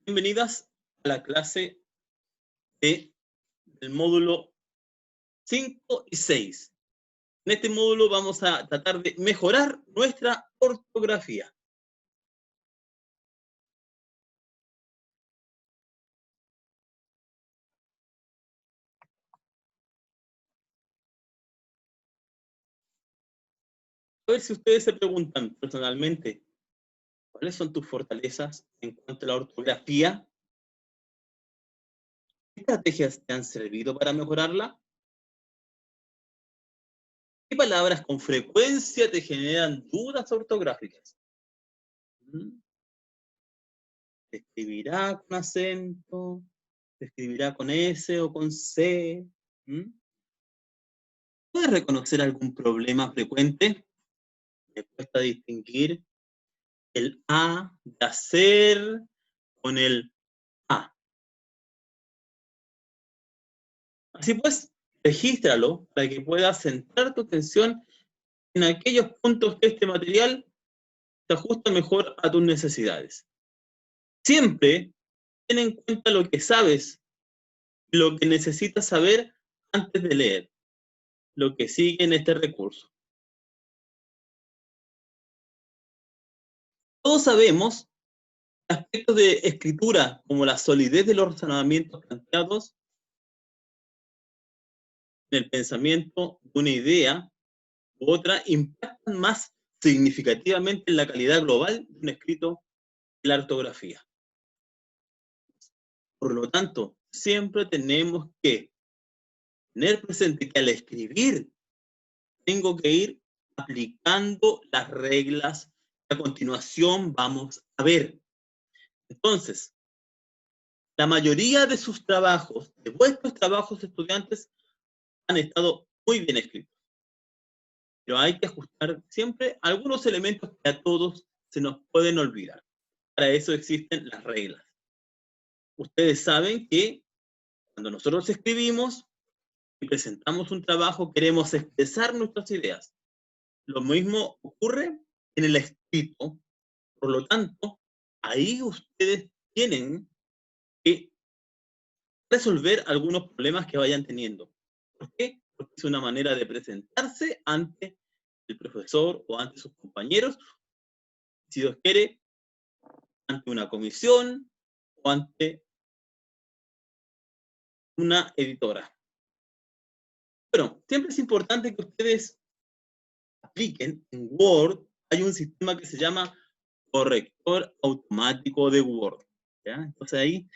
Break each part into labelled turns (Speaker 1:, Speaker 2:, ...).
Speaker 1: Bienvenidas a la clase del módulo 5 y 6. En este módulo vamos a tratar de mejorar nuestra ortografía. A ver si ustedes se preguntan personalmente, ¿cuáles son tus fortalezas en cuanto a la ortografía? ¿Qué estrategias te han servido para mejorarla? ¿Qué palabras con frecuencia te generan dudas ortográficas? ¿Se escribirá con acento? ¿Se escribirá con S o con C? ¿Puedes reconocer algún problema frecuente? Me cuesta distinguir el A de hacer con el A. Así pues, regístralo para que puedas centrar tu atención en aquellos puntos que este material se ajusta mejor a tus necesidades. Siempre ten en cuenta lo que sabes y lo que necesitas saber antes de leer lo que sigue en este recurso. Todos sabemos aspectos de escritura como la solidez de los razonamientos planteados en el pensamiento de una idea u otra impactan más significativamente en la calidad global de un escrito y la ortografía. Por lo tanto, siempre tenemos que tener presente que al escribir tengo que ir aplicando las reglas que a continuación vamos a ver. Entonces, la mayoría de sus trabajos, de vuestros trabajos estudiantes, han estado muy bien escritos. Pero hay que ajustar siempre algunos elementos que a todos se nos pueden olvidar. Para eso existen las reglas. Ustedes saben que cuando nosotros escribimos y presentamos un trabajo, queremos expresar nuestras ideas. Lo mismo ocurre en el escrito. Por lo tanto, ahí ustedes tienen que resolver algunos problemas que vayan teniendo. ¿Por qué? Porque es una manera de presentarse ante el profesor o ante sus compañeros, si Dios quiere, ante una comisión o ante una editora. Bueno, siempre es importante que ustedes apliquen en Word. Hay un sistema que se llama corrector automático de Word, ¿ya? Entonces ahí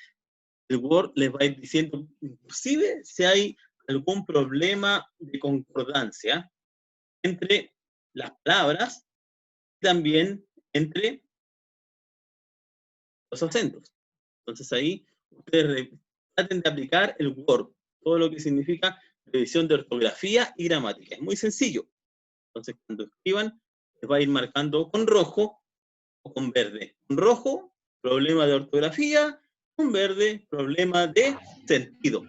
Speaker 1: el Word les va a ir diciendo, inclusive si hay algún problema de concordancia entre las palabras y también entre los acentos. Entonces ahí ustedes traten de aplicar el Word, todo lo que significa revisión de ortografía y gramática. Es muy sencillo. Entonces cuando escriban, les va a ir marcando con rojo o con verde. Con rojo, problema de ortografía; con verde, problema de sentido.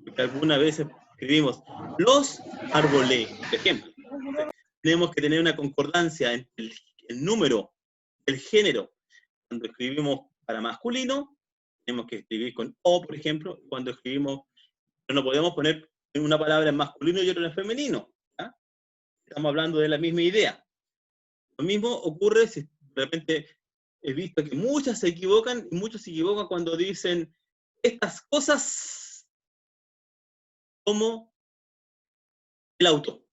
Speaker 1: Porque algunas veces escribimos los árboles, por ejemplo. Entonces, tenemos que tener una concordancia entre el número, el género. Cuando escribimos para masculino, tenemos que escribir con O, por ejemplo. Cuando escribimos, pero no podemos poner una palabra en masculino y otra en femenino, ¿ya? Estamos hablando de la misma idea. Lo mismo ocurre si de repente he visto que muchas se equivocan, y muchos se equivocan cuando dicen estas cosas como el auto.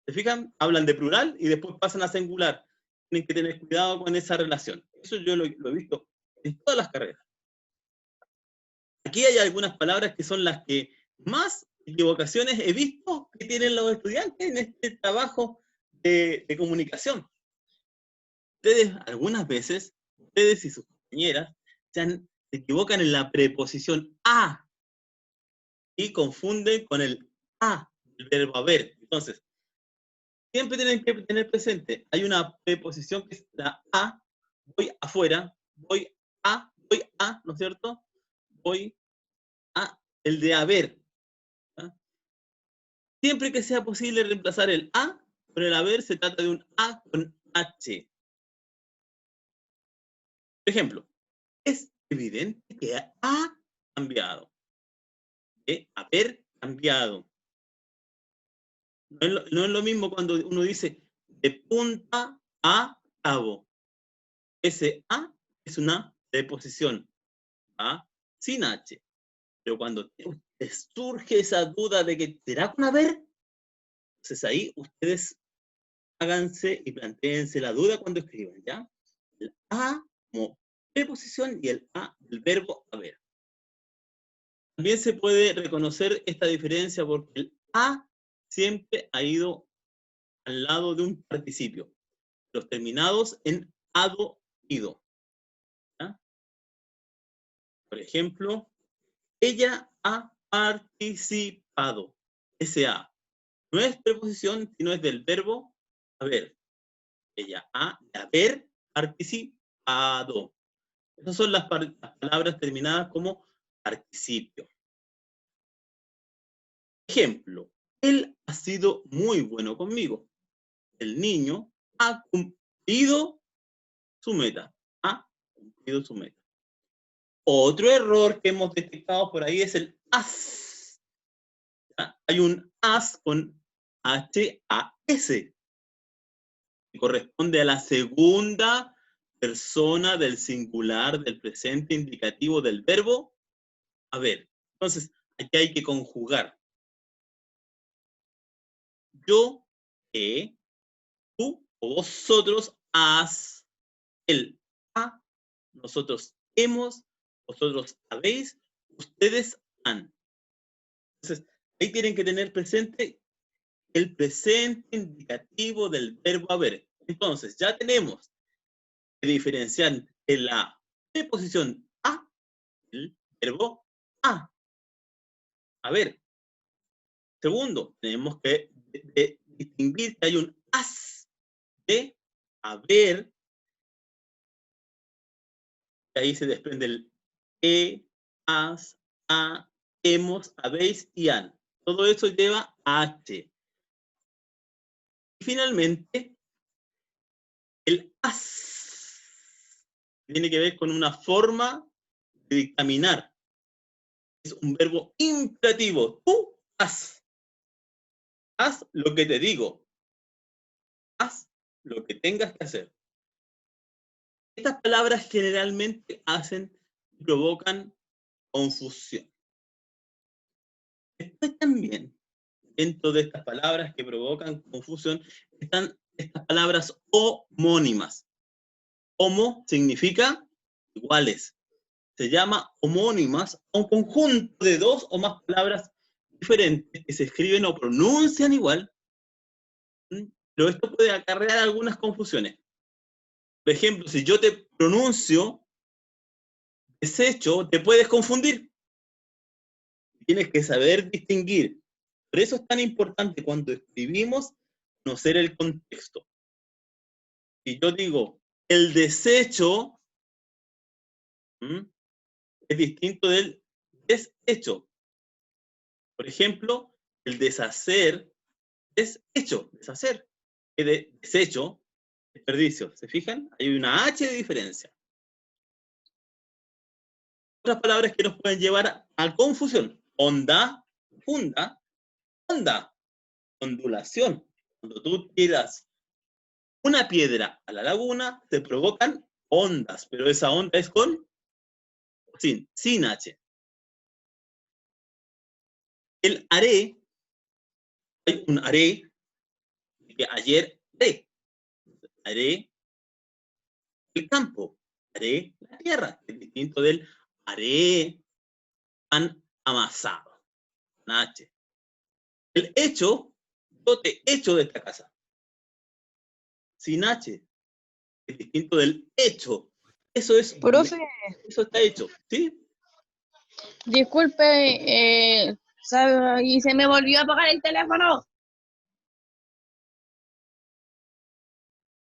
Speaker 1: ¿Se fijan? Hablan de plural y después pasan a singular. Tienen que tener cuidado con esa relación. Eso yo lo he visto en todas las carreras. Aquí hay algunas palabras que son las que más equivocaciones he visto que tienen los estudiantes en este trabajo de comunicación. Ustedes, algunas veces, ustedes y sus compañeras se equivocan en la preposición a y confunden con el a, el verbo haber. Entonces, siempre tienen que tener presente, hay una preposición que es la a, voy afuera, voy a, ¿no es cierto? Voy a, el de haber. ¿Ah? Siempre que sea posible reemplazar el a con el haber, se trata de un a con h. Por ejemplo, es evidente que ha cambiado. De haber cambiado. No es lo mismo cuando uno dice de punta a cabo. Ese a es una preposición, ¿va? Sin H. Pero cuando les surge esa duda de que será con haber, entonces ahí ustedes háganse y plantéense la duda cuando escriban, ¿ya? El a como preposición y el a del verbo haber. También se puede reconocer esta diferencia porque el a siempre ha ido al lado de un participio. Los terminados en ado, ido. ¿Ya? Por ejemplo, ella ha participado. Ese a no es preposición, sino es del verbo haber. Ella ha de haber participado. Esas son las palabras terminadas como participio. Ejemplo, él ha sido muy bueno conmigo. El niño ha cumplido su meta. Ha cumplido su meta. Otro error que hemos detectado por ahí es el as. ¿Ya? Hay un as con H-A-S, que corresponde a la segunda persona del singular del presente indicativo del verbo haber. Entonces, aquí hay que conjugar. Yo, tú o vosotros has, el ha, nosotros hemos, vosotros habéis, ustedes han. Entonces, ahí tienen que tener presente el presente indicativo del verbo haber. Entonces, ya tenemos que diferenciar en la preposición a, el verbo a. A ver, segundo, tenemos que distinguir que hay un as de haber, de ahí se desprende el has, a, hemos, habéis y han. Todo eso lleva H. Y finalmente, el as tiene que ver con una forma de dictaminar. Es un verbo imperativo. Tú haz. Haz lo que te digo. Haz lo que tengas que hacer. Estas palabras generalmente provocan confusión. Después también, dentro de estas palabras que provocan confusión, están estas palabras homónimas. Homo significa iguales. Se llama homónimas a un conjunto de dos o más palabras diferentes que se escriben o pronuncian igual, pero esto puede acarrear algunas confusiones. Por ejemplo, si yo te pronuncio desecho, te puedes confundir. Tienes que saber distinguir. Por eso es tan importante cuando escribimos conocer el contexto. Si yo digo el desecho, es distinto del deshecho. Por ejemplo, el deshacer es hecho, deshacer. El desecho, desperdicio. ¿Se fijan? Hay una H de diferencia. Otras palabras que nos pueden llevar a confusión. Onda, funda, onda, ondulación. Cuando tú tiras una piedra a la laguna, se provocan ondas, pero esa onda es sin H. El haré, hay un haré, que ayer haré el campo, haré la tierra, es distinto del haré pan amasado, con H. El hecho, yo te echo de esta casa, sin H, es distinto del hecho. Eso es,
Speaker 2: Profe,
Speaker 1: eso está hecho, ¿sí?
Speaker 2: disculpe, y se me volvió a apagar el teléfono.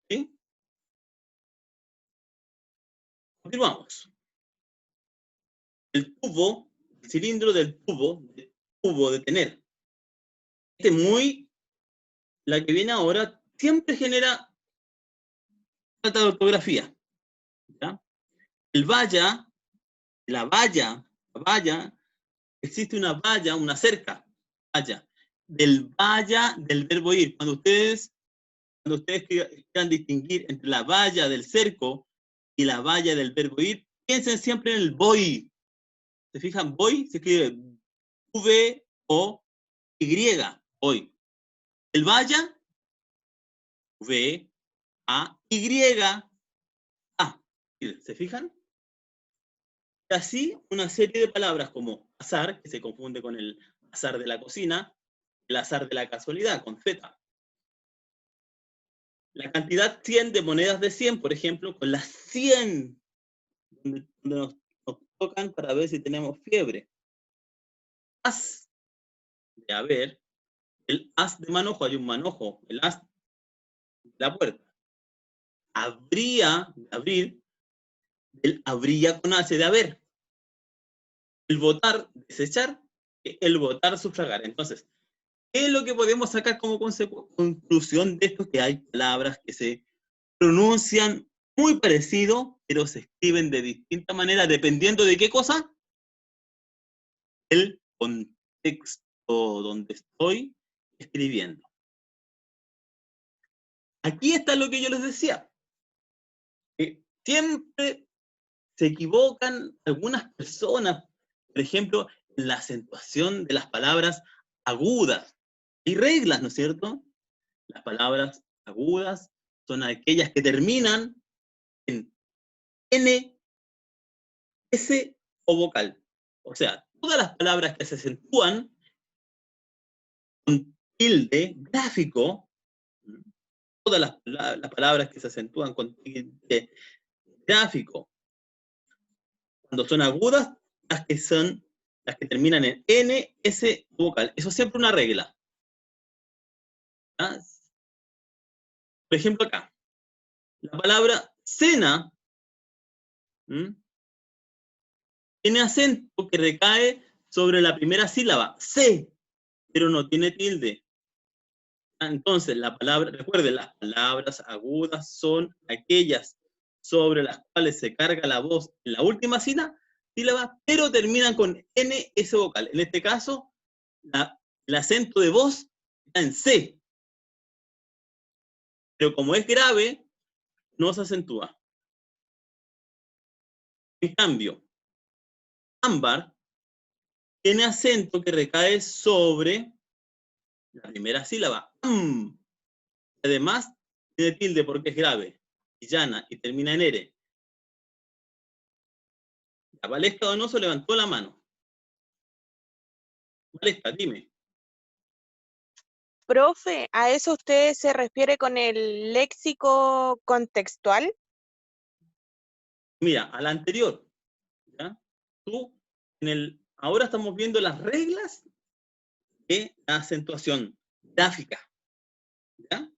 Speaker 1: ¿Sí? Continuamos. El tubo, el cilindro del tubo de tener. La que viene ahora, siempre genera falta de ortografía. ¿Ya? El vaya La valla, existe una valla, una cerca, valla, del verbo ir. Cuando ustedes quieran distinguir entre la valla del cerco y la valla del verbo ir, piensen siempre en el voy. ¿Se fijan? Voy se escribe V-O-Y, voy. El valla, V-A-Y-A. ¿Se fijan? Y así una serie de palabras como azar, que se confunde con el azar de la cocina, el azar de la casualidad, con Z. La cantidad 100 de monedas de 100, por ejemplo, con las 100, donde nos tocan para ver si tenemos fiebre. As de haber, el as de manojo, hay un manojo, el as de la puerta. Habría, de abrir, el habría con H de haber. El votar, desechar, el votar, sufragar. Entonces, ¿qué es lo que podemos sacar como conclusión de esto? Que hay palabras que se pronuncian muy parecido, pero se escriben de distinta manera, dependiendo de qué cosa. El contexto donde estoy escribiendo. Aquí está lo que yo les decía. Que siempre se equivocan algunas personas, por ejemplo, en la acentuación de las palabras agudas. Hay reglas, ¿no es cierto? Las palabras agudas son aquellas que terminan en N, S o vocal. O sea, todas las palabras que se acentúan con tilde gráfico, todas las palabras que se acentúan con tilde gráfico, cuando son agudas, las que terminan en N, S vocal. Eso es siempre una regla. ¿Ah? Por ejemplo, acá, la palabra cena tiene acento que recae sobre la primera sílaba, C, pero no tiene tilde. Entonces, recuerden, las palabras agudas son aquellas sobre las cuales se carga la voz en la última sílaba, pero terminan con N, S vocal. En este caso, el acento de voz está en C, pero como es grave, no se acentúa. En cambio, ámbar tiene acento que recae sobre la primera sílaba. Además, tiene tilde porque es grave, y llana, y termina en R. La Valesca Donoso levantó la mano. Valesca, dime.
Speaker 3: Profe, ¿a eso usted se refiere con el léxico contextual?
Speaker 1: Mira, a la anterior, ¿ya? Ahora estamos viendo las reglas de la acentuación gráfica, ¿ya?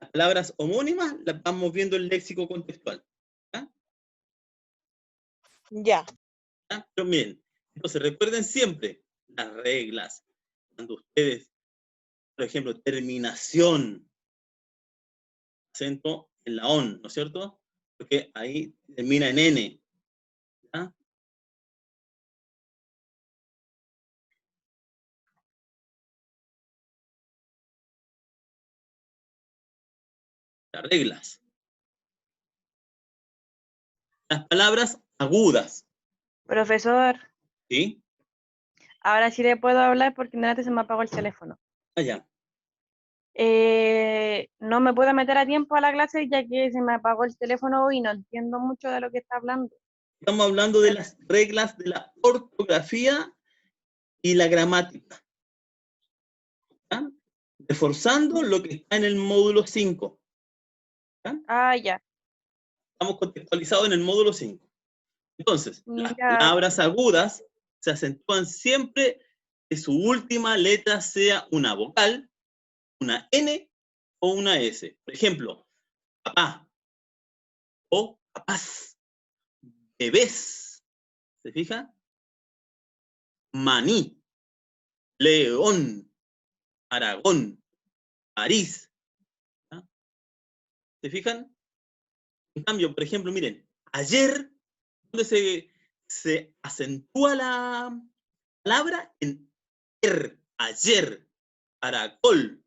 Speaker 1: Las palabras homónimas las vamos viendo en el léxico contextual, ¿ya?
Speaker 3: Ya.
Speaker 1: ¿Ya? Pero miren, entonces recuerden siempre las reglas. Cuando ustedes, por ejemplo, terminación, acento en la ON, ¿no es cierto? Porque ahí termina en N, ¿ya? Las reglas. Las palabras agudas,
Speaker 2: Profesor,
Speaker 1: ¿sí?
Speaker 2: ahora sí le puedo hablar porque antes se me apagó el teléfono.
Speaker 1: Allá.
Speaker 2: No me puedo meter a tiempo a la clase ya que se me apagó el teléfono y no entiendo mucho de lo que está hablando.
Speaker 1: Estamos hablando de las reglas de la ortografía y la gramática, ¿ya? Reforzando lo que está en el módulo 5. ¿Ya?
Speaker 2: Ah, ya.
Speaker 1: Estamos contextualizados en el módulo 5. Entonces, las
Speaker 2: Mira,
Speaker 1: palabras agudas se acentúan siempre que su última letra sea una vocal, una N o una S. Por ejemplo, papá o papás, bebés. ¿Se fija? Maní, León, Aragón, París. ¿Ya? ¿Se fijan? En cambio, por ejemplo, miren, ayer, ¿dónde se acentúa la palabra en ayer, caracol,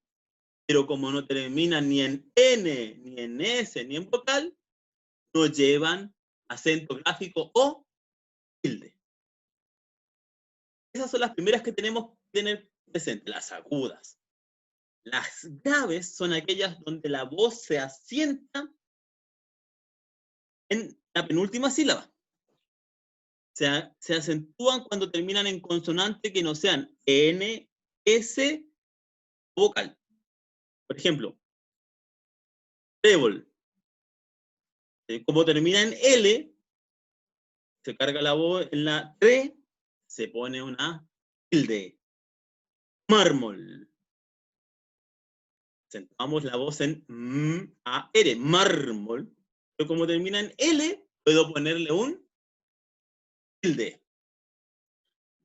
Speaker 1: pero como no termina ni en N, ni en S, ni en vocal, no llevan acento gráfico o tilde. Esas son las primeras que tenemos que tener presentes, las agudas. Las graves son aquellas donde la voz se asienta en la penúltima sílaba. Se acentúan cuando terminan en consonante que no sean N, S o vocal. Por ejemplo, trébol. Como termina en L, se carga la voz en la T, se pone una tilde. Mármol. Acentuamos la voz en R, mármol. Pero como termina en L, puedo ponerle un tilde.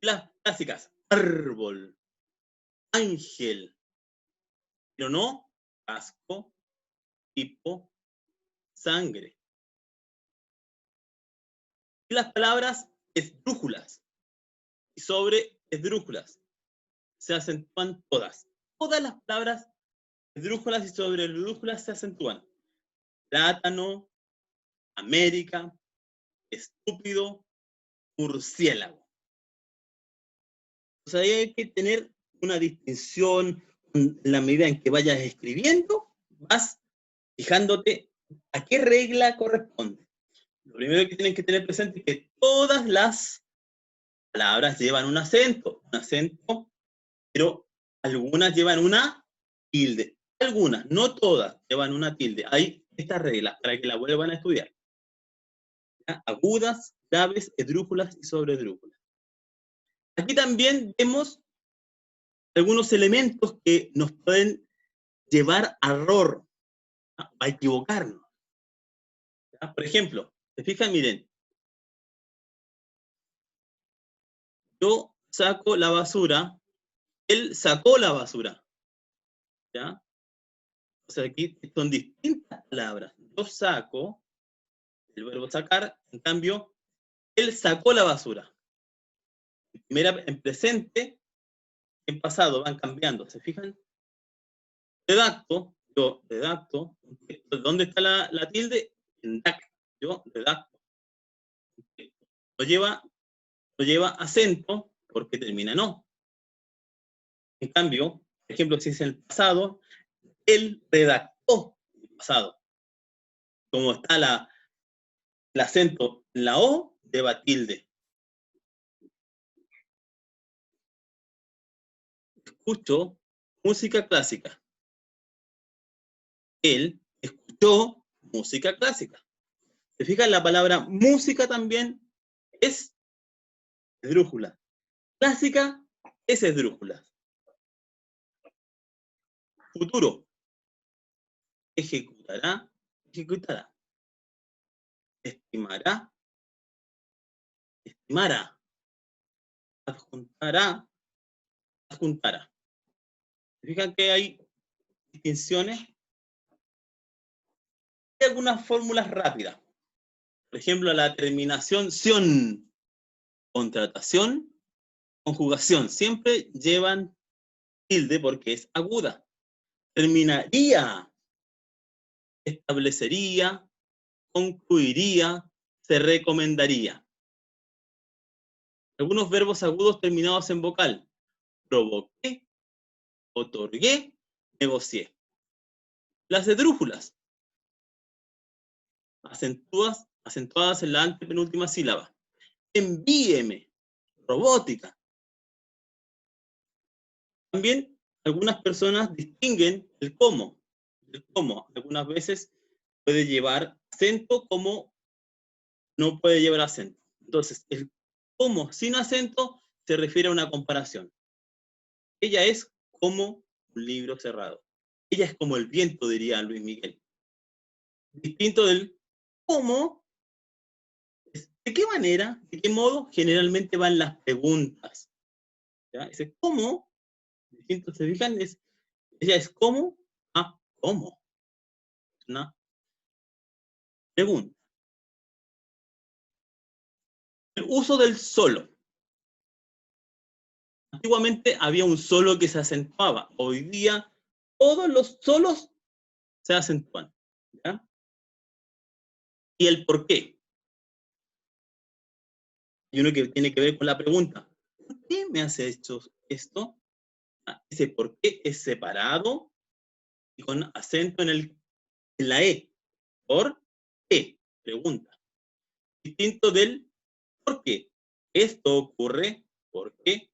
Speaker 1: Las clásicas, árbol, ángel, pero no casco, tipo, sangre. Y las palabras esdrújulas y sobre esdrújulas se acentúan todas. Todas las palabras esdrújulas y sobre esdrújulas se acentúan. Plátano, América, estúpido, murciélago. O sea, ahí hay que tener una distinción en la medida en que vayas escribiendo, vas fijándote a qué regla corresponde. Lo primero que tienen que tener presente es que todas las palabras llevan un acento, pero algunas llevan una tilde. Algunas, no todas, llevan una tilde. Hay estas reglas para que la vuelvan a estudiar. ¿Ya? Agudas, graves, esdrújulas y sobreesdrújulas. Aquí también vemos algunos elementos que nos pueden llevar a error, a equivocarnos. ¿Ya? Por ejemplo, se fijan, miren, yo saco la basura, él sacó la basura. ¿Ya? O sea, aquí son distintas palabras. Yo saco, el verbo sacar, en cambio, él sacó la basura. En presente, en pasado, van cambiando. ¿Se fijan? Redacto, yo redacto. ¿Dónde está la tilde? En DAC. Yo redacto. No lleva acento porque termina no. En cambio, por ejemplo, si es el pasado, él redactó el pasado. Como está el acento en la O, lleva tilde. Escucho música clásica. Él escuchó música clásica. ¿Se fijan? La palabra música también es esdrújula. Clásica es esdrújula. Futuro. Ejecutará, ejecutará. Estimará, estimará. Adjuntará, adjuntará. ¿Se fijan que hay distinciones? Hay algunas fórmulas rápidas. Por ejemplo, la terminación ción, contratación, conjugación. Siempre llevan tilde porque es aguda. Terminaría, establecería, concluiría, se recomendaría. Algunos verbos agudos terminados en vocal. Provoqué, otorgué, negocié. Las esdrújulas, acentuadas en la antepenúltima sílaba. Envíeme, robótica. También algunas personas distinguen el cómo. El cómo algunas veces puede llevar acento como no puede llevar acento. Entonces, el cómo sin acento se refiere a una comparación. Ella es como un libro cerrado. Ella es como el viento, diría Luis Miguel. Distinto del cómo, ¿de qué manera, de qué modo generalmente van las preguntas? ¿Ya? Ese cómo, distinto, se fijan, ella es como a cómo. Una pregunta. El uso del solo. Antiguamente había un solo que se acentuaba. Hoy día todos los solos se acentúan. ¿Ya? ¿Y el por qué? Y uno que tiene que ver con la pregunta, ¿por qué me has hecho esto? Ese por qué es separado y con acento en la E. ¿Por qué? Pregunta. Distinto del por qué. Esto ocurre porque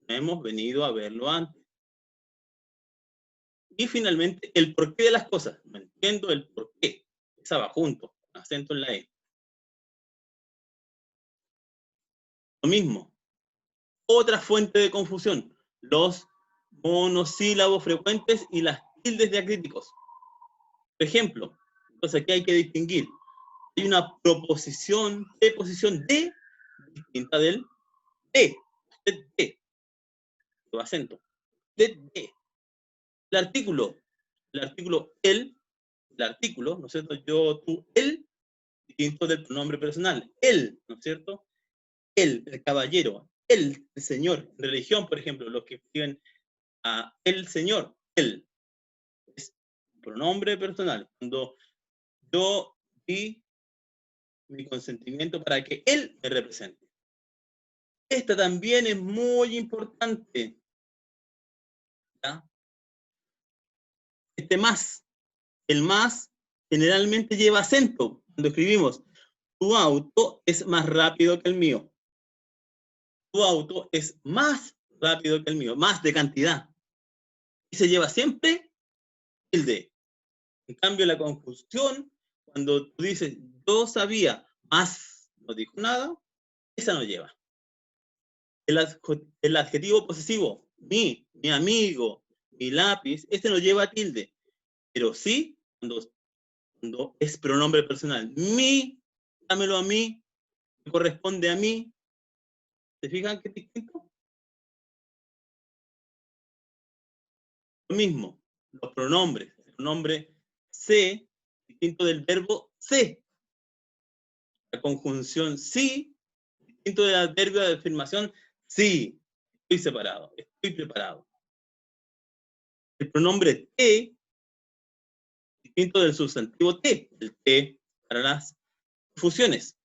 Speaker 1: no hemos venido a verlo antes. Y finalmente, el porqué de las cosas. No entiendo el porqué. Esa va junto, con acento en la E. Lo mismo. Otra fuente de confusión. Los monosílabos frecuentes y las tildes diacríticos. Por ejemplo, entonces aquí hay que distinguir. Hay una preposición de distinta del de. Usted de. Lleva acento. De. El artículo el artículo, ¿no es cierto? Yo, tú, él, distinto del pronombre personal. Él, ¿no es cierto? Él, el caballero. Él, el señor. En religión, por ejemplo, los que escriben a el señor, él. Es un pronombre personal. Cuando yo di mi consentimiento para que él me represente. Esta también es muy importante. ¿Ya? Más. El más generalmente lleva acento. Cuando escribimos, tu auto es más rápido que el mío. Tu auto es más rápido que el mío, más de cantidad. Y se lleva siempre tilde. En cambio, la conjunción, cuando tú dices, yo sabía, más no dijo nada, esa no lleva. El adjetivo posesivo, mi amigo, mi lápiz, este no lleva tilde. Pero sí, cuando es pronombre personal. Mi, dámelo a mí, me corresponde a mí. ¿Se fijan qué distinto? Lo mismo, los pronombres. El pronombre se, distinto del verbo se. La conjunción sí, distinto del adverbio de afirmación sí. Estoy separado, estoy preparado. El pronombre te, distinto del sustantivo te. El te para las fusiones.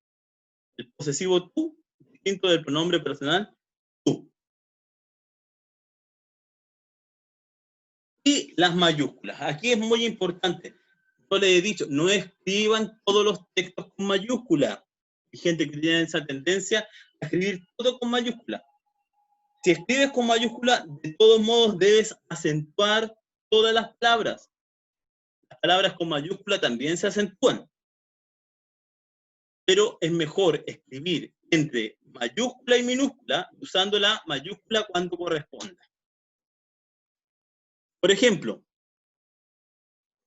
Speaker 1: El posesivo tú, distinto del pronombre personal tú. Y las mayúsculas. Aquí es muy importante. Yo les he dicho, no escriban todos los textos con mayúscula. Hay gente que tiene esa tendencia a escribir todo con mayúscula. Si escribes con mayúscula, de todos modos debes acentuar todas las palabras. Las palabras con mayúscula también se acentúan. Pero es mejor escribir entre mayúscula y minúscula, usando la mayúscula cuando corresponda. Por ejemplo,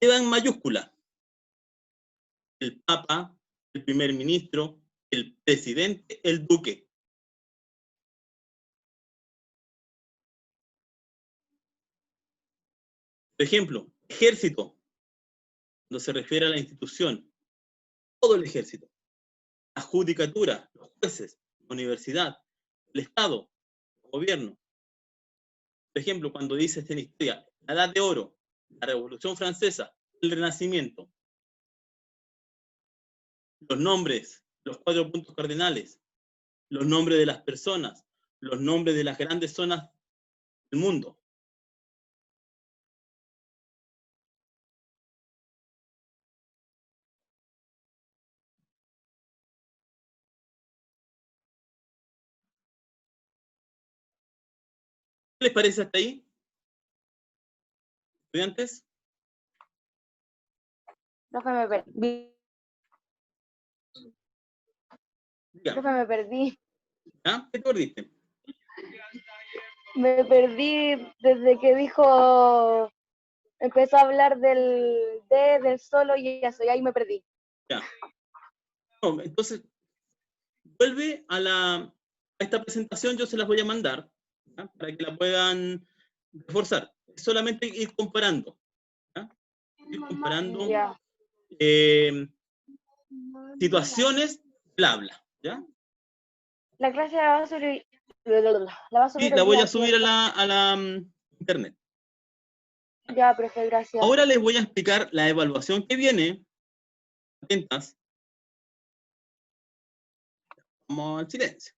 Speaker 1: lleva en mayúscula el Papa, el primer ministro, el presidente, el duque. Por ejemplo, ejército, cuando se refiere a la institución, todo el ejército. La judicatura, los jueces, la universidad, el Estado, el gobierno. Por ejemplo, cuando dice en historia, la Edad de Oro, la Revolución Francesa, el Renacimiento, los nombres, los 4 puntos cardinales, los nombres de las personas, los nombres de las grandes zonas del mundo. ¿Qué les parece hasta ahí? ¿Estudiantes?
Speaker 2: Profe, me perdí.
Speaker 1: Dígame.
Speaker 2: Profe, me perdí.
Speaker 1: ¿Ah? ¿Qué te perdiste?
Speaker 2: Me perdí desde que dijo, empezó a hablar del solo y eso, y ahí me perdí.
Speaker 1: Ya. No, entonces, vuelve a esta presentación, yo se las voy a mandar, ¿ya? Para que la puedan reforzar. Es solamente ir comparando. ¿Ya? Ir comparando
Speaker 2: Ya.
Speaker 1: situaciones del habla. ¿Ya?
Speaker 2: La clase la va a subir, la va a
Speaker 1: Sí,
Speaker 2: subir
Speaker 1: la
Speaker 2: hoy
Speaker 1: voy
Speaker 2: día,
Speaker 1: a subir a
Speaker 2: ¿cierto?
Speaker 1: la internet.
Speaker 2: Ya, profe, gracias.
Speaker 1: Ahora les voy a explicar la evaluación que viene. Atentas. Vamos al silencio.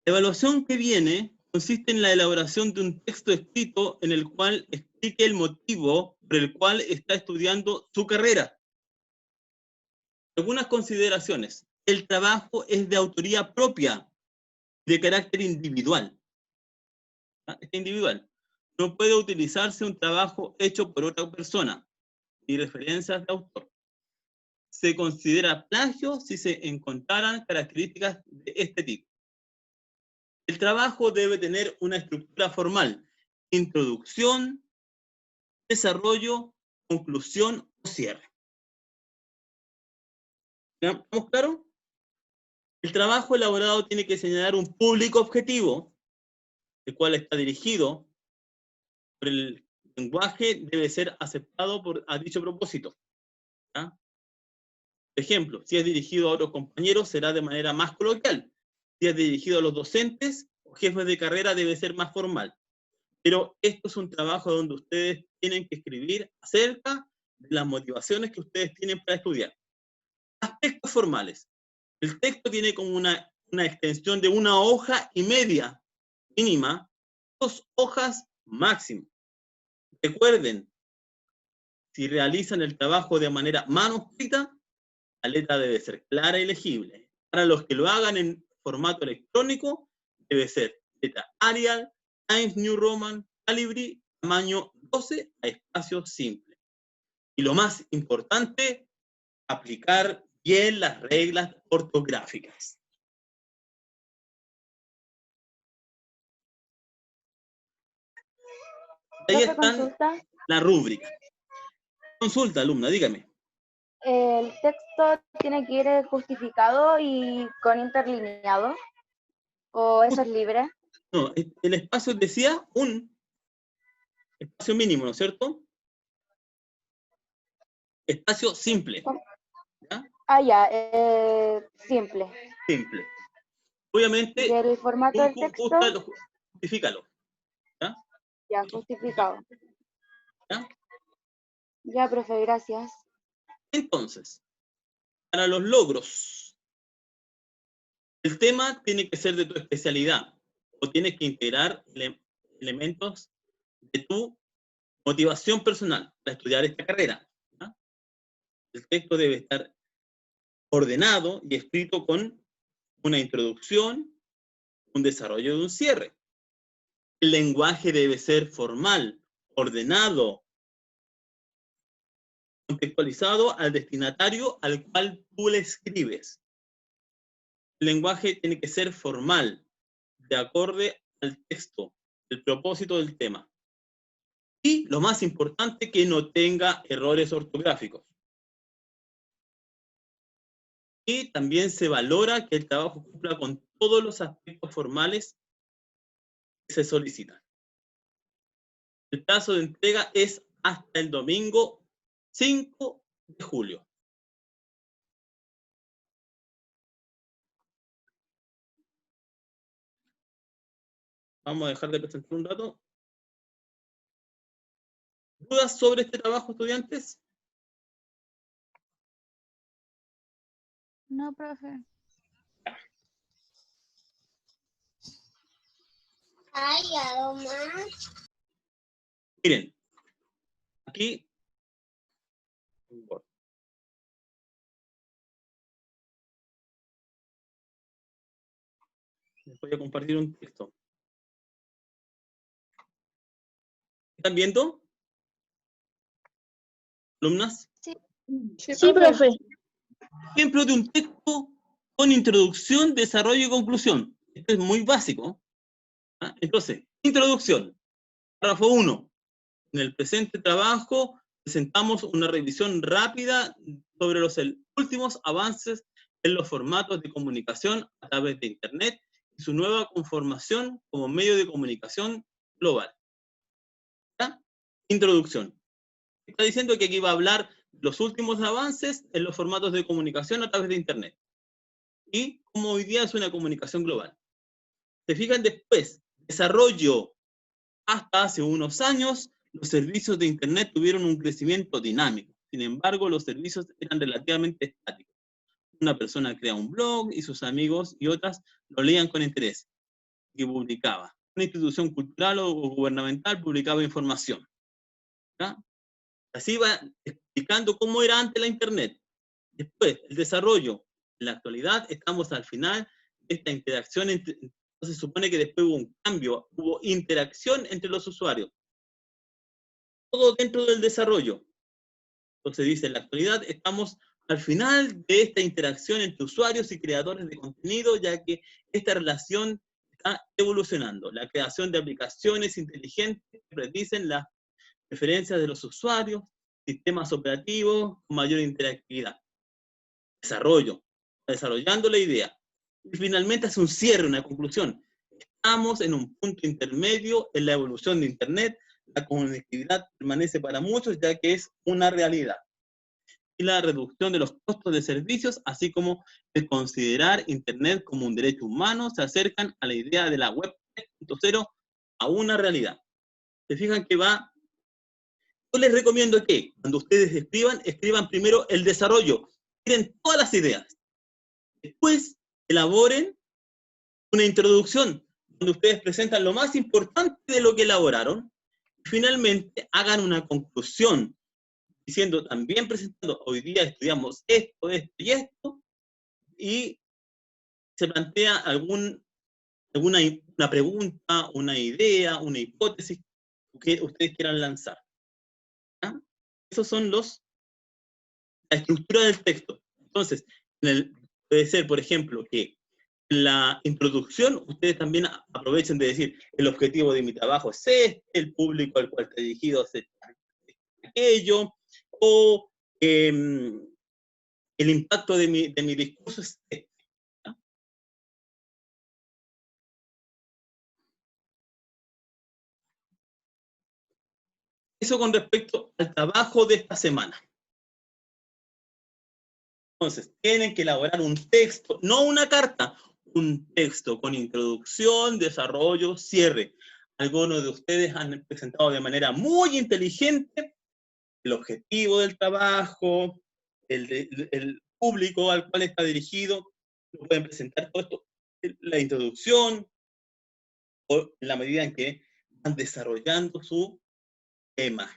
Speaker 1: La evaluación que viene consiste en la elaboración de un texto escrito en el cual explique el motivo por el cual está estudiando su carrera. Algunas consideraciones. El trabajo es de autoría propia, de carácter individual. Es individual. No puede utilizarse un trabajo hecho por otra persona, ni referencias de autor. Se considera plagio si se encontraran características de este tipo. El trabajo debe tener una estructura formal: introducción, desarrollo, conclusión o cierre. ¿Estamos claros? El trabajo elaborado tiene que señalar un público objetivo, el cual está dirigido por el lenguaje, debe ser aceptado a dicho propósito. ¿Ya? Por ejemplo, si es dirigido a otros compañeros, será de manera más coloquial. Si es dirigido a los docentes o jefes de carrera, debe ser más formal. Pero esto es un trabajo donde ustedes tienen que escribir acerca de las motivaciones que ustedes tienen para estudiar. Aspectos formales. El texto tiene como una extensión de 1,5 hojas mínima, 2 hojas máximo. Recuerden, si realizan el trabajo de manera manuscrita, la letra debe ser clara y legible. Para los que lo hagan en formato electrónico, debe ser letra Arial, Times New Roman, Calibri, tamaño 12 a espacio simple. Y lo más importante, aplicar bien las reglas ortográficas. Ahí
Speaker 2: Profe,
Speaker 1: están
Speaker 2: consulta.
Speaker 1: las rúbricas. Consulta, alumna, dígame.
Speaker 2: ¿El texto tiene que ir justificado y con interlineado? ¿O eso es libre?
Speaker 1: No, el espacio decía un espacio mínimo, ¿no es cierto? Espacio simple. ¿Ya?
Speaker 2: Ah, ya, simple.
Speaker 1: Simple.
Speaker 2: ¿Y
Speaker 1: Obviamente,
Speaker 2: el formato del texto?
Speaker 1: justifícalo. ¿Ya?
Speaker 2: Ya, justificado.
Speaker 1: ¿Ya?
Speaker 2: Ya, profe, gracias.
Speaker 1: Entonces, para los logros, el tema tiene que ser de tu especialidad o tienes que integrar elementos de tu motivación personal para estudiar esta carrera. ¿Ya? El texto debe estar ordenado y escrito con una introducción, un desarrollo y un cierre. El lenguaje debe ser formal, ordenado, contextualizado al destinatario al cual tú le escribes. El lenguaje tiene que ser formal, de acorde al texto, el propósito del tema. Y lo más importante, que no tenga errores ortográficos. Y también se valora que el trabajo cumpla con todos los aspectos formales que se solicitan. El plazo de entrega es hasta el domingo 5 de julio. Vamos a dejar de presentar un rato. ¿Dudas sobre este trabajo, estudiantes?
Speaker 4: No, profe.
Speaker 5: Hay algo más.
Speaker 1: Miren, aquí les voy a compartir un texto. ¿Están viendo, alumnas?
Speaker 4: Sí, profe.
Speaker 1: Ejemplo de un texto con introducción, desarrollo y conclusión. Esto es muy básico. ¿Ah? Entonces, introducción. Párrafo 1. En el presente trabajo presentamos una revisión rápida sobre los últimos avances en los formatos de comunicación a través de Internet y su nueva conformación como medio de comunicación global. Introducción. Está diciendo que aquí va a hablar los últimos avances en los formatos de comunicación a través de Internet. Y cómo hoy día es una comunicación global. Se fijan después, desarrollo. Hasta hace unos años, los servicios de Internet tuvieron un crecimiento dinámico. Sin embargo, los servicios eran relativamente estáticos. Una persona crea un blog y sus amigos y otras lo leían con interés y publicaba. Una institución cultural o gubernamental publicaba información. ¿Ya? Así va explicando cómo era antes la Internet. Después, el desarrollo. En la actualidad estamos al final de esta interacción. Entonces se supone que después hubo un cambio, hubo interacción entre los usuarios. Todo dentro del desarrollo. Entonces dice, en la actualidad estamos al final de esta interacción entre usuarios y creadores de contenido, ya que esta relación está evolucionando. La creación de aplicaciones inteligentes que predicen las preferencias de los usuarios, sistemas operativos con mayor interactividad. Desarrollo, desarrollando la idea. Y finalmente hace un cierre, una conclusión. Estamos en un punto intermedio en la evolución de Internet. La conectividad permanece para muchos, ya que es una realidad. Y la reducción de los costos de servicios, así como el considerar Internet como un derecho humano, se acercan a la idea de la web 3.0 a una realidad. ¿Se fijan que va? Yo les recomiendo que cuando ustedes escriban primero el desarrollo, tienen todas las ideas. Después elaboren una introducción, donde ustedes presentan lo más importante de lo que elaboraron, y finalmente hagan una conclusión, diciendo, también presentando, hoy día estudiamos esto, esto y esto, y se plantea una pregunta, una idea, una hipótesis que ustedes quieran lanzar. ¿Ya? Esos son la estructura del texto. Entonces, puede ser, por ejemplo, que en la introducción ustedes también aprovechen de decir, el objetivo de mi trabajo es este, el público al cual está dirigido es aquello, o el impacto de mi discurso es este. ¿Ya? Eso con respecto al trabajo de esta semana. Entonces, tienen que elaborar un texto, no una carta, un texto con introducción, desarrollo, cierre. Algunos de ustedes han presentado de manera muy inteligente el objetivo del trabajo, el público al cual está dirigido. Pueden presentar todo esto, la introducción, o en la medida en que van desarrollando su tema.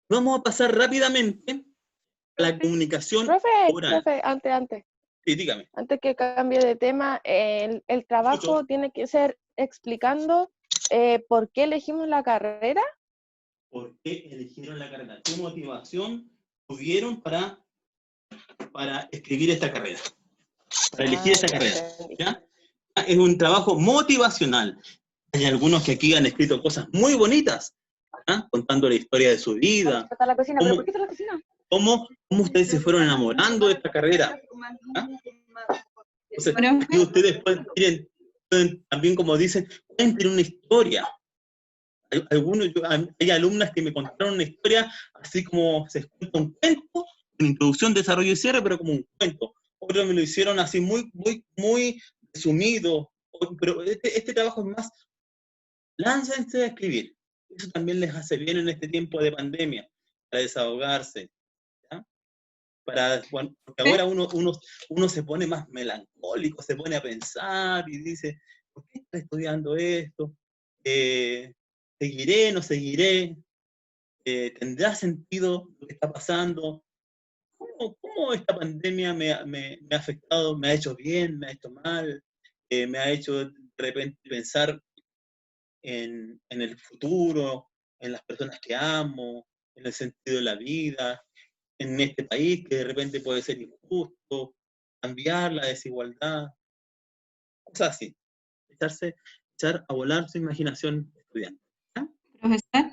Speaker 1: Vamos a pasar rápidamente a la comunicación oral.
Speaker 2: Profe, antes.
Speaker 1: Sí, dígame.
Speaker 2: Antes que cambie de tema, el trabajo tiene que ser explicando por qué elegimos la carrera.
Speaker 1: ¿Por qué eligieron la carrera? ¿Qué motivación tuvieron para escribir esta carrera? Para elegir esta carrera. ¿Ya? Es un trabajo motivacional. Hay algunos que aquí han escrito cosas muy bonitas, ¿ah? Contando la historia de su vida.
Speaker 2: La cocina, ¿pero por qué está la cocina?
Speaker 1: ¿Cómo ustedes se fueron enamorando de esta carrera? ¿Ah? Entonces, aquí ustedes pueden también, como dicen, cuenten una historia. Hay alumnas que me contaron una historia, así como se cuenta un cuento, en introducción, desarrollo y cierre, pero como un cuento. Otros me lo hicieron así muy resumido. Pero este trabajo es más, láncense a escribir. Eso también les hace bien en este tiempo de pandemia, para desahogarse. ¿Ya? Porque ahora uno se pone más melancólico, se pone a pensar y dice, ¿por qué estoy estudiando esto? ¿Seguiré, no seguiré? ¿Tendrá sentido lo que está pasando? ¿Cómo esta pandemia me ha afectado? ¿Me ha hecho bien? ¿Me ha hecho mal? ¿Me ha hecho de repente pensar en el futuro, en las personas que amo, en el sentido de la vida, en este país que de repente puede ser injusto, cambiar la desigualdad? Cosas así. Echar a volar su imaginación estudiante. ¿Ya?
Speaker 6: Profesor,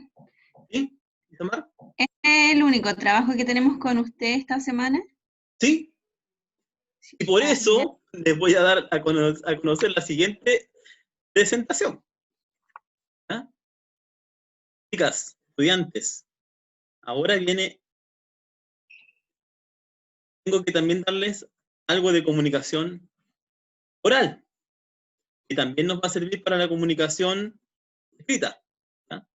Speaker 1: ¿Sí? ¿Isamar?
Speaker 6: ¿este es el único trabajo que tenemos con usted esta semana?
Speaker 1: Sí. Y por eso les voy a dar a conocer la siguiente presentación. ¿Ah? Chicas, estudiantes, ahora viene, tengo que también darles algo de comunicación oral, que también nos va a servir para la comunicación escrita. ¿Ya?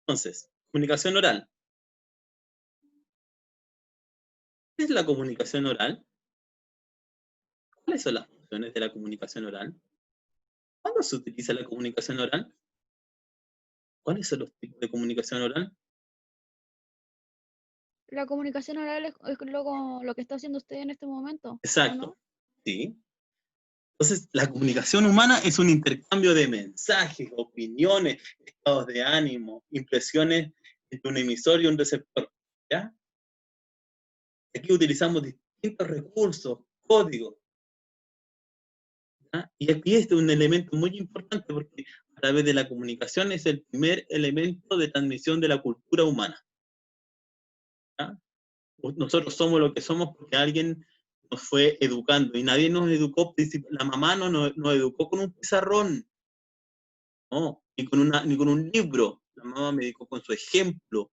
Speaker 1: Entonces, comunicación oral. ¿Qué es la comunicación oral? ¿Cuáles son las funciones de la comunicación oral? ¿Cuándo se utiliza la comunicación oral? ¿Cuáles son los tipos de comunicación oral?
Speaker 4: La comunicación oral es lo que está haciendo usted en este momento, ¿o
Speaker 1: Exacto,
Speaker 4: no?
Speaker 1: sí. Entonces, la comunicación humana es un intercambio de mensajes, opiniones, estados de ánimo, impresiones entre un emisor y un receptor. ¿Ya? Aquí utilizamos distintos recursos, códigos. ¿Ya? Y aquí este es un elemento muy importante porque a través de la comunicación es el primer elemento de transmisión de la cultura humana. ¿Ya? Nosotros somos lo que somos porque alguien nos fue educando y nadie nos educó, la mamá no nos educó con un pizarrón, no, ni con un libro. La mamá me educó con su ejemplo.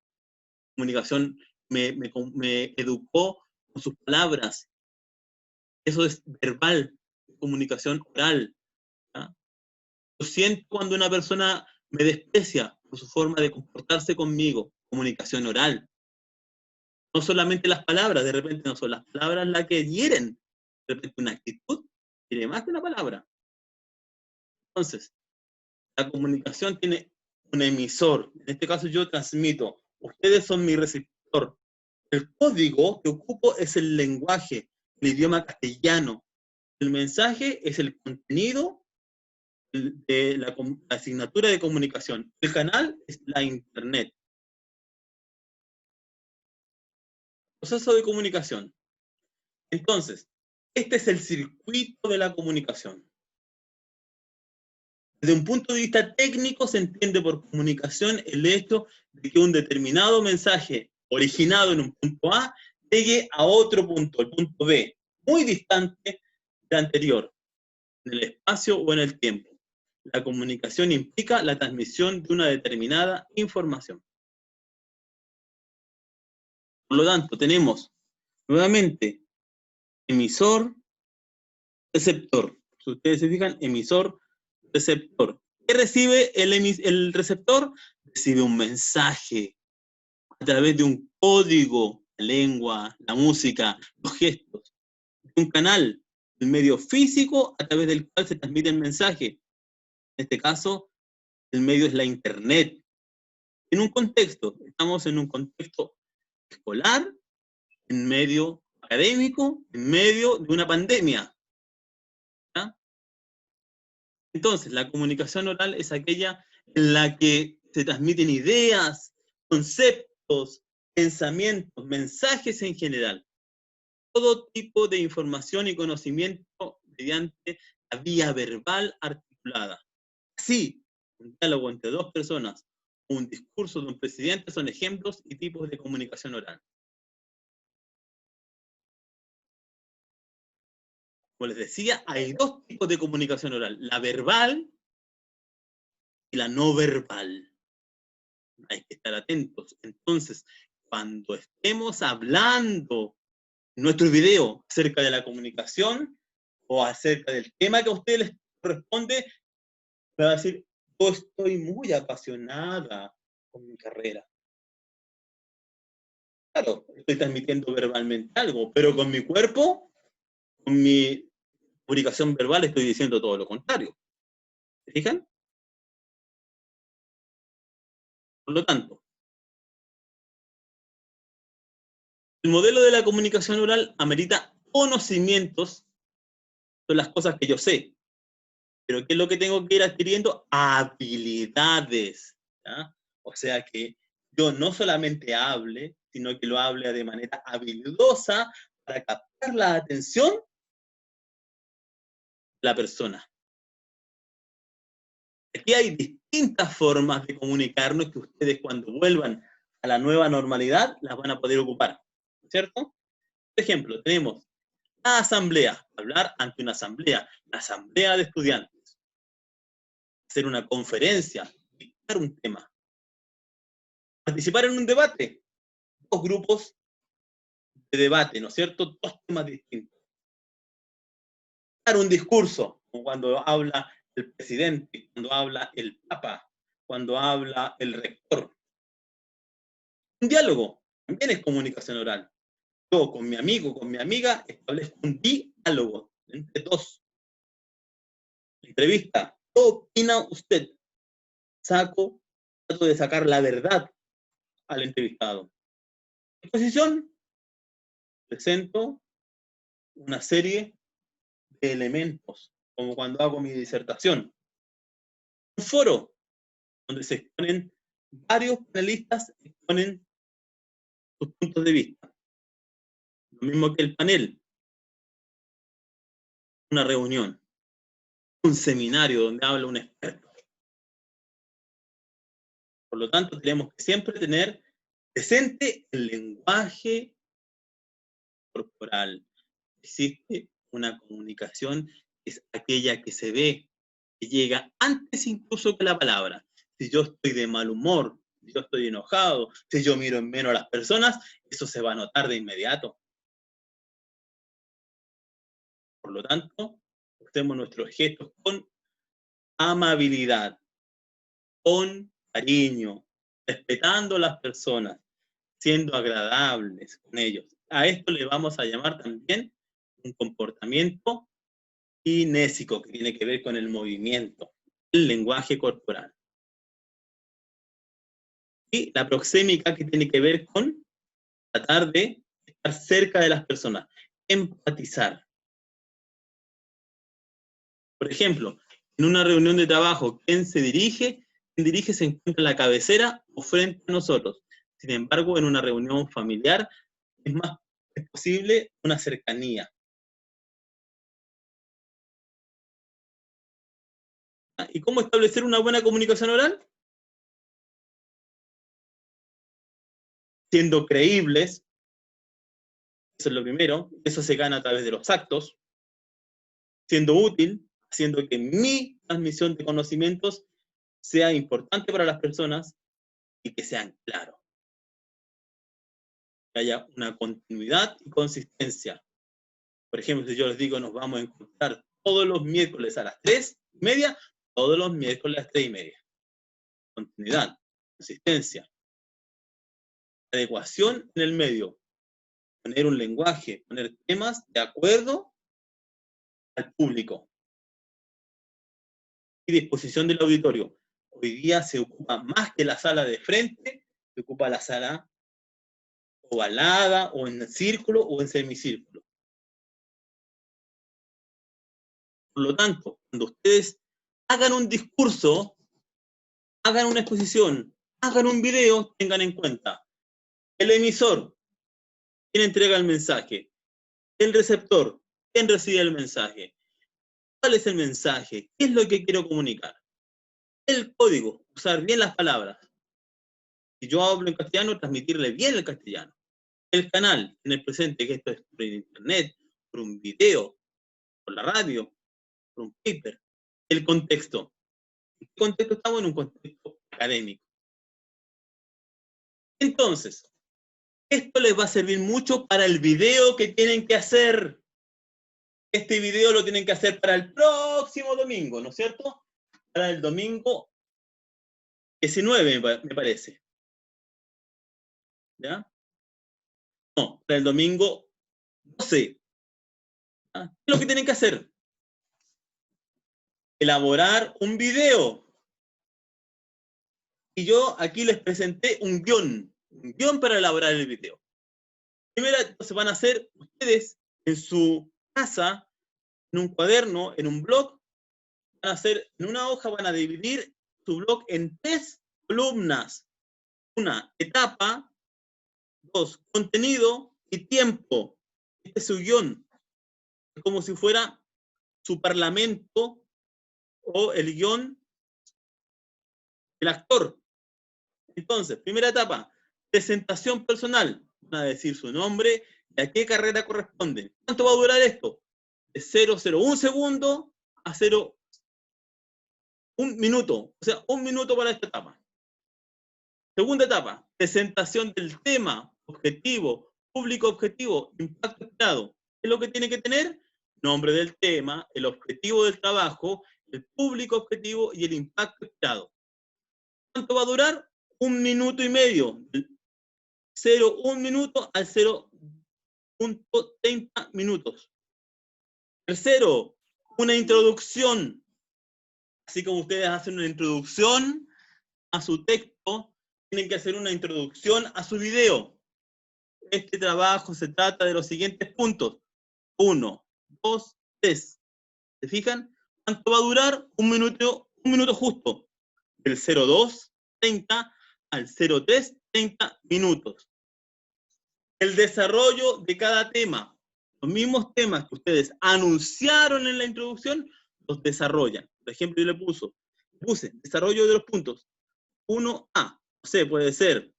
Speaker 1: Comunicación me educó con sus palabras. Eso es verbal, comunicación oral. ¿Ya? Yo siento cuando una persona me desprecia por su forma de comportarse conmigo, comunicación oral. No solamente las palabras, de repente no son las palabras las que hieren, de repente una actitud tiene más que una palabra. Entonces, la comunicación tiene un emisor, en este caso yo transmito, ustedes son mi receptor. El código que ocupo es el lenguaje, el idioma castellano. El mensaje es el contenido de la asignatura de comunicación. El canal es la internet. Proceso de comunicación. Entonces, este es el circuito de la comunicación. Desde un punto de vista técnico se entiende por comunicación el hecho de que un determinado mensaje originado en un punto A llegue a otro punto, el punto B, muy distante del anterior, en el espacio o en el tiempo. La comunicación implica la transmisión de una determinada información. Por lo tanto, tenemos nuevamente emisor, receptor. Si ustedes se fijan, emisor, receptor. ¿Qué recibe el receptor? Recibe un mensaje a través de un código, la lengua, la música, los gestos, de un canal, el medio físico a través del cual se transmite el mensaje. En este caso, el medio es la internet. En un contexto, estamos en un contexto escolar, en medio académico, en medio de una pandemia. ¿Ya? Entonces, la comunicación oral es aquella en la que se transmiten ideas, conceptos, pensamientos, mensajes en general. Todo tipo de información y conocimiento mediante la vía verbal articulada. Así, un diálogo entre dos personas o un discurso de un presidente son ejemplos y tipos de comunicación oral. Como les decía, hay dos tipos de comunicación oral, la verbal y la no verbal. Hay que estar atentos. Entonces, cuando estemos hablando en nuestro video acerca de la comunicación o acerca del tema que a ustedes les corresponde, me va a decir, yo estoy muy apasionada con mi carrera. Claro, estoy transmitiendo verbalmente algo, pero con mi cuerpo, con mi comunicación verbal estoy diciendo todo lo contrario. ¿Se fijan? Por lo tanto, el modelo de la comunicación oral amerita conocimientos, son las cosas que yo sé. Pero ¿qué es lo que tengo que ir adquiriendo? Habilidades. ¿Ya? O sea que yo no solamente hable, sino que lo hable de manera habilidosa para captar la atención de la persona. Aquí hay distintas formas de comunicarnos que ustedes cuando vuelvan a la nueva normalidad las van a poder ocupar. ¿Cierto? Por ejemplo, tenemos la asamblea, hablar ante una asamblea, la asamblea de estudiantes, hacer una conferencia, dictar un tema. Participar en un debate. 2 grupos de debate, ¿no es cierto? 2 temas distintos. Dar un discurso, como cuando habla el presidente, cuando habla el papa, cuando habla el rector. Un diálogo también es comunicación oral. Yo con mi amigo, con mi amiga, establezco un diálogo entre 2. Entrevista. ¿Qué opina usted? Trato de sacar la verdad al entrevistado. Exposición. Presento una serie de elementos, como cuando hago mi disertación. Un foro, donde se exponen varios panelistas, exponen sus puntos de vista. Lo mismo que el panel. Una reunión. Un seminario donde habla un experto. Por lo tanto, tenemos que siempre tener presente el lenguaje corporal. Existe una comunicación que es aquella que se ve, que llega antes incluso que la palabra. Si yo estoy de mal humor, si yo estoy enojado, si yo miro en menos a las personas, eso se va a notar de inmediato. Por lo tanto, usemos nuestros gestos con amabilidad, con cariño, respetando a las personas, siendo agradables con ellos. A esto le vamos a llamar también un comportamiento kinésico, que tiene que ver con el movimiento, el lenguaje corporal. Y la proxémica, que tiene que ver con tratar de estar cerca de las personas, empatizar. Por ejemplo, en una reunión de trabajo, ¿quién se dirige? Quien dirige se encuentra en la cabecera o frente a nosotros. Sin embargo, en una reunión familiar es posible una cercanía. ¿Y cómo establecer una buena comunicación oral? Siendo creíbles, eso es lo primero, eso se gana a través de los actos, siendo útil, haciendo que mi transmisión de conocimientos sea importante para las personas y que sean claros. Que haya una continuidad y consistencia. Por ejemplo, si yo les digo, nos vamos a encontrar todos los miércoles a las 3:30, todos los miércoles a las 3:30. Continuidad, consistencia. Adecuación en el medio. Poner un lenguaje, poner temas de acuerdo al público. Y disposición del auditorio. Hoy día se ocupa más que la sala de frente, se ocupa la sala ovalada, o en círculo, o en semicírculo. Por lo tanto, cuando ustedes hagan un discurso, hagan una exposición, hagan un video, tengan en cuenta el emisor, quién entrega el mensaje, el receptor, quién recibe el mensaje, cuál es el mensaje, qué es lo que quiero comunicar, el código, usar bien las palabras. Si yo hablo en castellano, transmitirle bien el castellano. El canal, tener presente que esto es por internet, por un video, por la radio, por un paper. El contexto. ¿En qué contexto estamos? En un contexto académico. Entonces, esto les va a servir mucho para el video que tienen que hacer. Este video lo tienen que hacer para el próximo domingo, ¿no es cierto? Para el domingo 19, me parece. ¿Ya? No, para el domingo 12. ¿Ya? ¿Qué es lo que tienen que hacer? Elaborar un video. Y yo aquí les presenté un guión para elaborar el video. Primero, entonces van a hacer ustedes en su casa, en un cuaderno, en un blog, van a hacer, en una hoja van a dividir su blog en 3 columnas. 1, etapa. 2, contenido y tiempo. Este es su guión. Es como si fuera su parlamento o el guión del actor. Entonces, primera etapa, presentación personal. Van a decir su nombre y a qué carrera corresponde. ¿Cuánto va a durar esto? De 0,01 segundo a 0,1 minuto. O sea, 1 minuto para esta etapa. Segunda etapa, presentación del tema, objetivo, público objetivo, impacto esperado. ¿Qué es lo que tiene que tener? Nombre del tema, el objetivo del trabajo, el público objetivo y el impacto esperado. ¿Cuánto va a durar? 1 minuto y medio. 0,1 minuto al 0,30 minutos. Tercero, una introducción. Así como ustedes hacen una introducción a su texto, tienen que hacer una introducción a su video. Este trabajo se trata de los siguientes puntos. 1, 2, 3. ¿Se fijan? ¿Cuánto va a durar? 1 minuto justo. Del 0,2:30 al 0,3:30 minutos. El desarrollo de cada tema. Los mismos temas que ustedes anunciaron en la introducción, los desarrollan. Por ejemplo, yo le puse desarrollo de los puntos. 1A, no sé, puede ser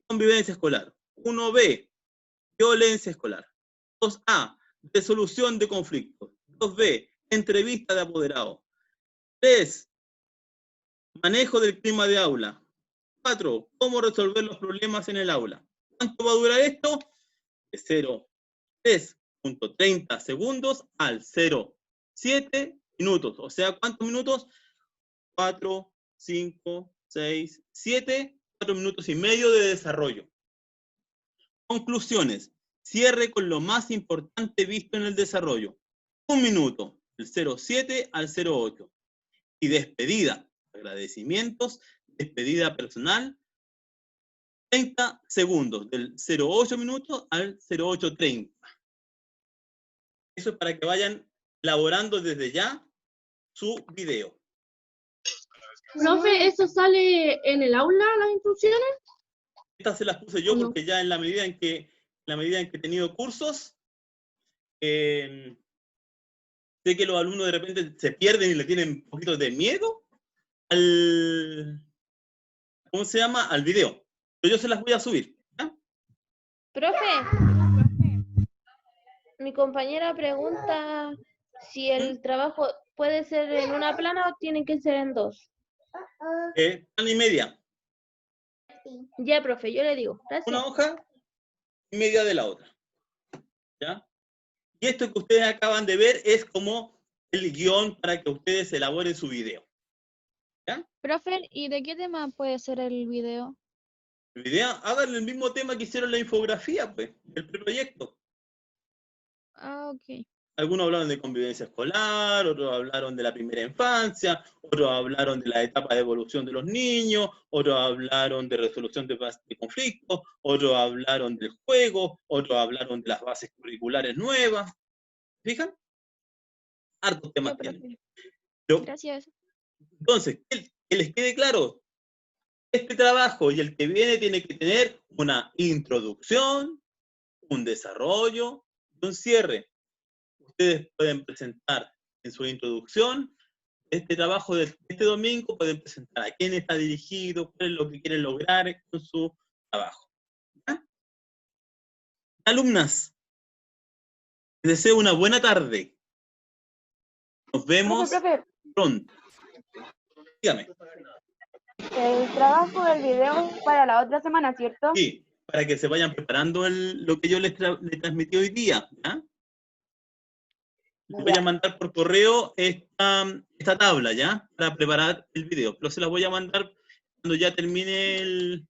Speaker 1: convivencia escolar. 1B, violencia escolar. 2A, resolución de conflictos. 2B, entrevista de apoderado. 3, manejo del clima de aula. 4, cómo resolver los problemas en el aula. ¿Cuánto va a durar esto? De 0,3:30 segundos al 0,7 minutos. O sea, ¿cuántos minutos? 4, 5, 6, 7, 4 minutos y medio de desarrollo. Conclusiones. Cierre con lo más importante visto en el desarrollo. 1 minuto, del 0,7 al 0,8. Y despedida. Agradecimientos, despedida personal, 30 segundos, del 0,8 minutos al 0,8:30. Eso es para que vayan elaborando desde ya su video.
Speaker 7: Profe, ¿eso sale en el aula, las instrucciones?
Speaker 1: Estas se las puse yo
Speaker 7: No.
Speaker 1: porque ya en la medida en que he tenido cursos, sé que los alumnos de repente se pierden y le tienen un poquito de miedo al, ¿cómo se llama? Al video. Pero yo se las voy a subir. ¿Ya?
Speaker 8: Profe, mi compañera pregunta si el trabajo puede ser en una plana o tiene que ser en 2.
Speaker 1: Plana y media.
Speaker 8: Ya, profe, yo le digo. Gracias.
Speaker 1: Una hoja y media de la otra. ¿Ya? Y esto que ustedes acaban de ver es como el guión para que ustedes elaboren su video. ¿Ya?
Speaker 4: Profe, ¿y de qué tema puede ser el video?
Speaker 1: El video, hagan el mismo tema que hicieron la infografía, pues, el preproyecto.
Speaker 4: Ah, ok.
Speaker 1: Algunos hablaron de convivencia escolar, otros hablaron de la primera infancia, otros hablaron de la etapa de evolución de los niños, otros hablaron de resolución de conflictos, otros hablaron del juego, otros hablaron de las bases curriculares nuevas. ¿Fijan? Hartos temas
Speaker 4: Ya,
Speaker 1: tienen.
Speaker 4: profe.
Speaker 1: Pero,
Speaker 4: Gracias.
Speaker 1: entonces, que les quede claro, este trabajo y el que viene tiene que tener una introducción, un desarrollo y un cierre. Ustedes pueden presentar en su introducción este trabajo de este domingo, pueden presentar a quién está dirigido, cuál es lo que quieren lograr con su trabajo. ¿Ya? Alumnas, les deseo una buena tarde. Nos vemos
Speaker 2: Profe,
Speaker 1: pronto. Dígame.
Speaker 2: el trabajo del video es para la otra semana, ¿cierto?
Speaker 1: Sí, para que se vayan preparando lo que yo les transmití hoy día. ¿Ya? Les voy a mandar por correo esta tabla, ¿ya? Para preparar el video. Pero se las voy a mandar cuando ya termine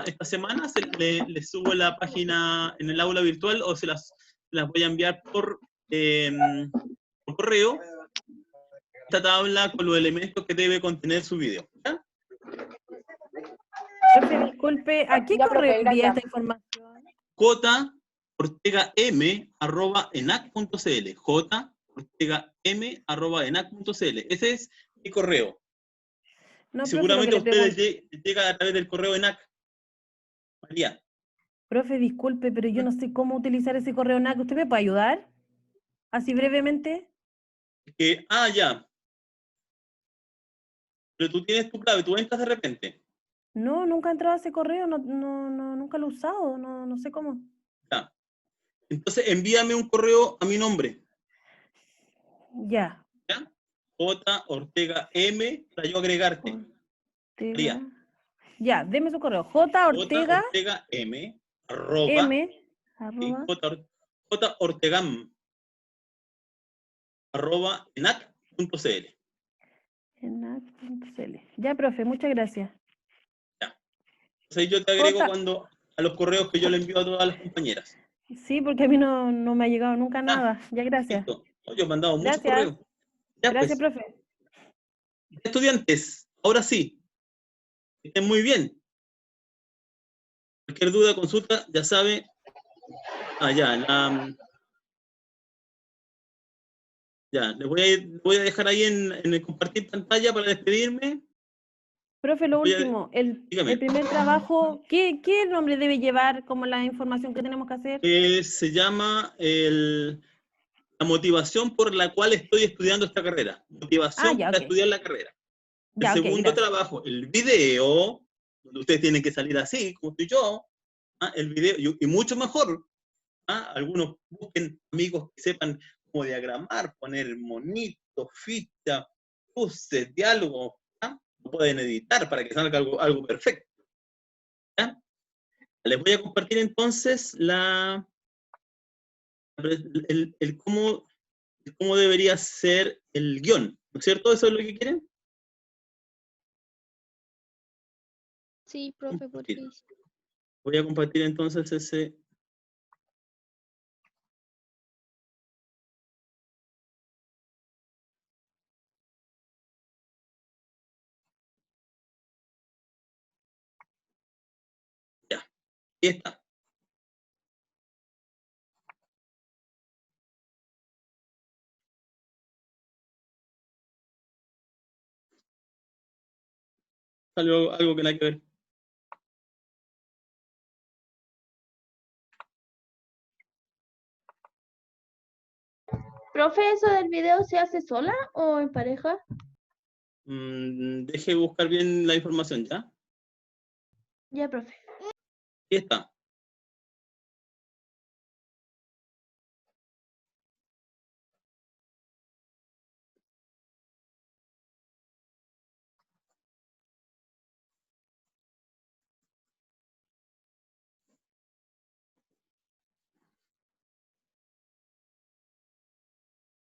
Speaker 1: esta semana. Les subo la página en el aula virtual o se las voy a enviar por correo. Esta tabla con los elementos que debe contener su video. ¿Ya?
Speaker 9: Profe, disculpe, ¿a qué
Speaker 2: Ya,
Speaker 9: correo
Speaker 2: profe,
Speaker 9: envía
Speaker 2: gracias.
Speaker 9: esta información?
Speaker 1: jortegam@enac.cl. jortegam@enac.cl. Ese es mi correo.
Speaker 9: No, profe,
Speaker 1: Seguramente a
Speaker 9: lo que le
Speaker 1: ustedes llega a través del correo ENAC. María.
Speaker 9: Profe, disculpe, pero yo no sé cómo utilizar ese correo NAC. ¿Usted me puede ayudar? Así brevemente.
Speaker 1: Ya. Pero tú tienes tu clave, tú entras de repente.
Speaker 9: No, nunca he entrado a ese correo, nunca lo he usado, no sé cómo.
Speaker 1: Ya. Entonces envíame un correo a mi nombre.
Speaker 9: Ya.
Speaker 1: ¿Ya? J. Ortega M. para yo agregarte. María.
Speaker 9: Ya, deme su correo. J. Ortega,
Speaker 1: Ortega M, arroba,
Speaker 9: M,
Speaker 1: sí,
Speaker 9: arroba,
Speaker 1: J. Ortegam, arroba, enac.cl.
Speaker 9: enac.cl. Ya, profe, muchas gracias.
Speaker 1: Ya. Entonces yo te agrego
Speaker 9: J.
Speaker 1: a los correos que yo le envío a todas las compañeras.
Speaker 9: Sí, porque a mí no me ha llegado nunca
Speaker 1: Ah,
Speaker 9: nada. Ya, gracias.
Speaker 1: Listo. Yo he mandado muchos
Speaker 9: Gracias.
Speaker 1: correos. Ya,
Speaker 9: Gracias,
Speaker 1: pues,
Speaker 9: profe.
Speaker 1: estudiantes, ahora sí, que estén muy bien. Cualquier duda, consulta, ya sabe. Ya, voy a dejar ahí en el compartir pantalla para despedirme.
Speaker 9: Profe, lo
Speaker 1: Voy a-
Speaker 9: último, el
Speaker 1: dígame.
Speaker 9: primer trabajo, ¿qué nombre debe llevar como la información que tenemos que hacer?
Speaker 1: Se llama la motivación por la cual estoy estudiando esta carrera. Motivación
Speaker 9: ya,
Speaker 1: para
Speaker 9: ok.
Speaker 1: estudiar la carrera. El
Speaker 9: Ya, ok,
Speaker 1: segundo
Speaker 9: gracias.
Speaker 1: trabajo, el video, donde ustedes tienen que salir así, como estoy yo, el video, y mucho mejor. Algunos busquen amigos que sepan cómo diagramar, poner monitos, fichas, luces, diálogos. Lo pueden editar para que salga algo perfecto. ¿Ya? Les voy a compartir entonces el cómo debería ser el guión. ¿No es cierto? ¿Eso es lo que quieren?
Speaker 4: Sí, profe, por
Speaker 1: Compartir.
Speaker 4: favor.
Speaker 1: Voy a compartir entonces ese. Ya, ahí está. Salió algo que nada que ver.
Speaker 8: Profe, ¿eso del video se hace sola o en pareja?
Speaker 1: Deje buscar bien la información, ¿ya?
Speaker 8: Ya, profe.
Speaker 1: Ahí está.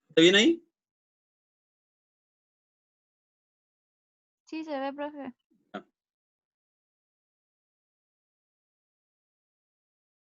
Speaker 1: ¿Está bien ahí?
Speaker 4: Sí, se ve, profe.